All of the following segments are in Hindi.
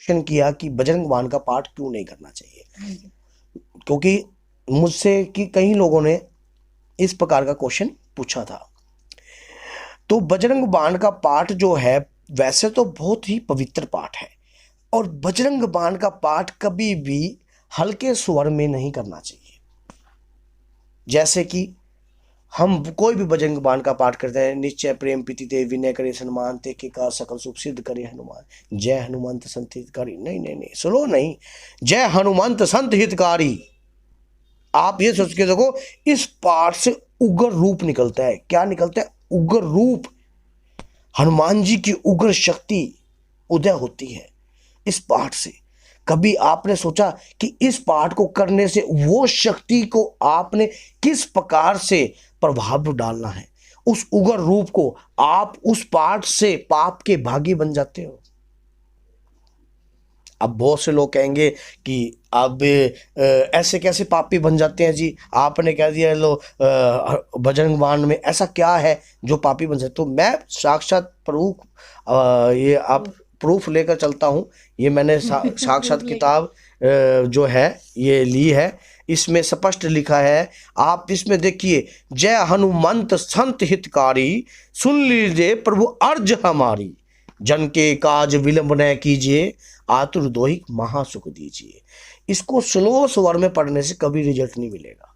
क्वेश्चन किया कि बजरंग बाण का पाठ क्यों नहीं करना चाहिए, क्योंकि मुझसे कि कई लोगों ने इस प्रकार का क्वेश्चन पूछा था। तो बजरंग बाण का पाठ जो है वैसे तो बहुत ही पवित्र पाठ है, और बजरंग बाण का पाठ कभी भी हल्के स्वर में नहीं करना चाहिए। जैसे कि हम कोई भी बजरंग बाण का पाठ करते हैं, निश्चय प्रेम प्रीति ते विनय करे सन्मान ते के कार सकल सुख सिद्ध करे हनुमान, जय हनुमंत संत हितकारी। नहीं नहीं नहीं, स्लो नहीं, जय हनुमंत संत हितकारी। आप ये सोच के देखो, इस पाठ से उग्र रूप निकलता है। क्या निकलता है? उग्र रूप। हनुमान जी की उग्र शक्ति उदय होती है इस पाठ से। कभी आपने सोचा कि इस पाठ को करने से वो शक्ति को आपने किस प्रकार से प्रभाव डालना है, उस उग्र रूप को आप उस पाठ से पाप के भागी बन जाते हो। अब बहुत से लोग कहेंगे कि अब ऐसे कैसे पापी बन जाते हैं जी, आपने कह दिया लो बजरंग बाण में ऐसा क्या है जो पापी बन जाते। तो मैं साक्षात प्रूफ ये आप प्रूफ लेकर चलता हूँ। ये मैंने साक्षात किताब जो है ये ली है, इसमें स्पष्ट लिखा है। आप इसमें देखिए, जय हनुमंत संत हितकारी, सुन लीजिए प्रभु अर्ज हमारी, जन के काज विलंब न कीजिए, आतुर दोहिक महासुख दीजिए। इसको स्लो स्वर में पढ़ने से कभी रिजल्ट नहीं मिलेगा।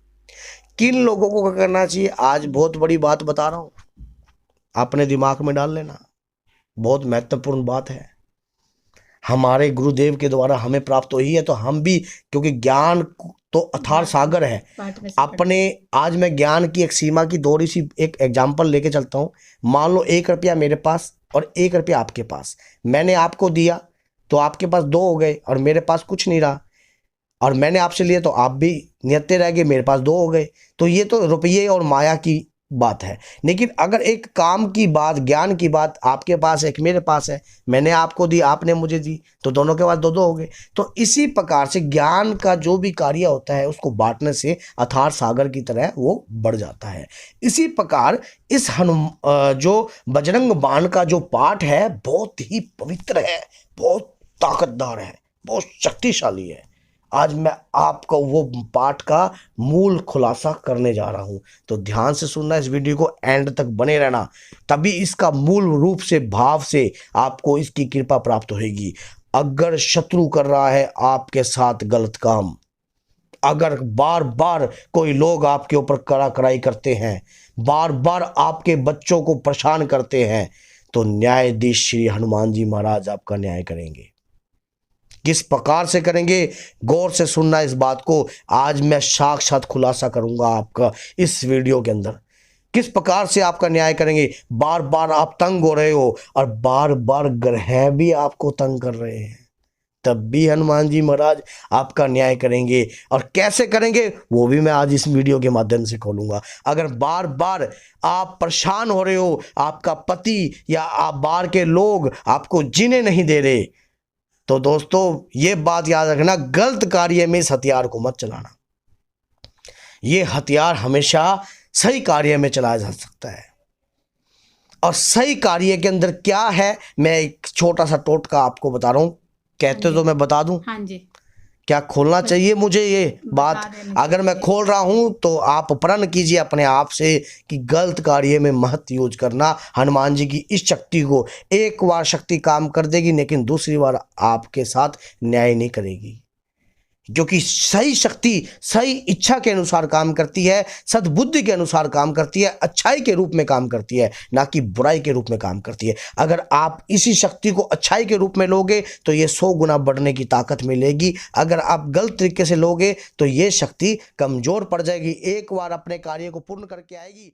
किन लोगों को करना चाहिए, आज बहुत बड़ी बात बता रहा हूं, अपने दिमाग में डाल लेना। बहुत महत्वपूर्ण बात है, हमारे गुरुदेव के द्वारा हमें प्राप्त हुई है, तो हम भी, क्योंकि ज्ञान तो अथार सागर है अपने। आज मैं ज्ञान की एक सीमा की थोड़ी सी एक एग्जाम्पल लेके चलता हूँ। मान लो 1 रुपया मेरे पास और 1 रुपया आपके पास, मैंने आपको दिया तो आपके पास 2 हो गए और मेरे पास कुछ नहीं रहा, और मैंने आपसे लिया तो आप भी नियते रह गए, मेरे पास 2 हो गए। तो ये तो रुपये और माया की बात है। लेकिन अगर एक काम की बात, ज्ञान की बात, आपके पास एक मेरे पास है, मैंने आपको दी आपने मुझे दी, तो दोनों के पास 2-2 हो गए। तो इसी प्रकार से ज्ञान का जो भी कार्य होता है उसको बांटने से अथार सागर की तरह वो बढ़ जाता है। इसी प्रकार इस जो बजरंग बाण का जो पाठ है बहुत ही पवित्र है, बहुत ताकतदार है, बहुत शक्तिशाली है। आज मैं आपको वो पाठ का मूल खुलासा करने जा रहा हूं, तो ध्यान से सुनना, इस वीडियो को एंड तक बने रहना, तभी इसका मूल रूप से भाव से आपको इसकी कृपा प्राप्त होगी। अगर शत्रु कर रहा है आपके साथ गलत काम, अगर बार बार कोई लोग आपके ऊपर कड़ा कराई करते हैं, बार बार आपके बच्चों को परेशान करते हैं, तो न्यायाधीश श्री हनुमान जी महाराज आपका न्याय करेंगे। किस प्रकार से करेंगे, गौर से सुनना इस बात को। आज मैं साक्षात खुलासा करूंगा आपका इस वीडियो के अंदर, किस प्रकार से आपका न्याय करेंगे। बार बार आप तंग हो रहे हो और बार बार ग्रह भी आपको तंग कर रहे हैं, तब भी हनुमान जी महाराज आपका न्याय करेंगे। और कैसे करेंगे वो भी मैं आज इस वीडियो के माध्यम से खोलूंगा। अगर बार बार आप परेशान हो रहे हो, आपका पति या आप बाहर के लोग आपको जीने नहीं दे रहे, तो दोस्तों ये बात याद रखना, गलत कार्य में इस हथियार को मत चलाना। ये हथियार हमेशा सही कार्य में चलाया जा सकता है। और सही कार्य के अंदर क्या है, मैं एक छोटा सा टोटका आपको बता रहा हूं। कहते तो मैं बता दूं? हाँ जी। क्या खोलना चाहिए मुझे ये बात? अगर मैं खोल रहा हूं तो आप प्रण कीजिए अपने आप से कि गलत कार्य में मत यूज करना। हनुमान जी की इस शक्ति को, एक बार शक्ति काम कर देगी लेकिन दूसरी बार आपके साथ न्याय नहीं करेगी, क्योंकि सही शक्ति सही इच्छा के अनुसार काम करती है, सद्बुद्धि के अनुसार काम करती है, अच्छाई के रूप में काम करती है, ना कि बुराई के रूप में काम करती है। अगर आप इसी शक्ति को अच्छाई के रूप में लोगे तो ये 100 गुना बढ़ने की ताकत मिलेगी। अगर आप गलत तरीके से लोगे तो ये शक्ति कमजोर पड़ जाएगी, एक बार अपने कार्य को पूर्ण करके आएगी।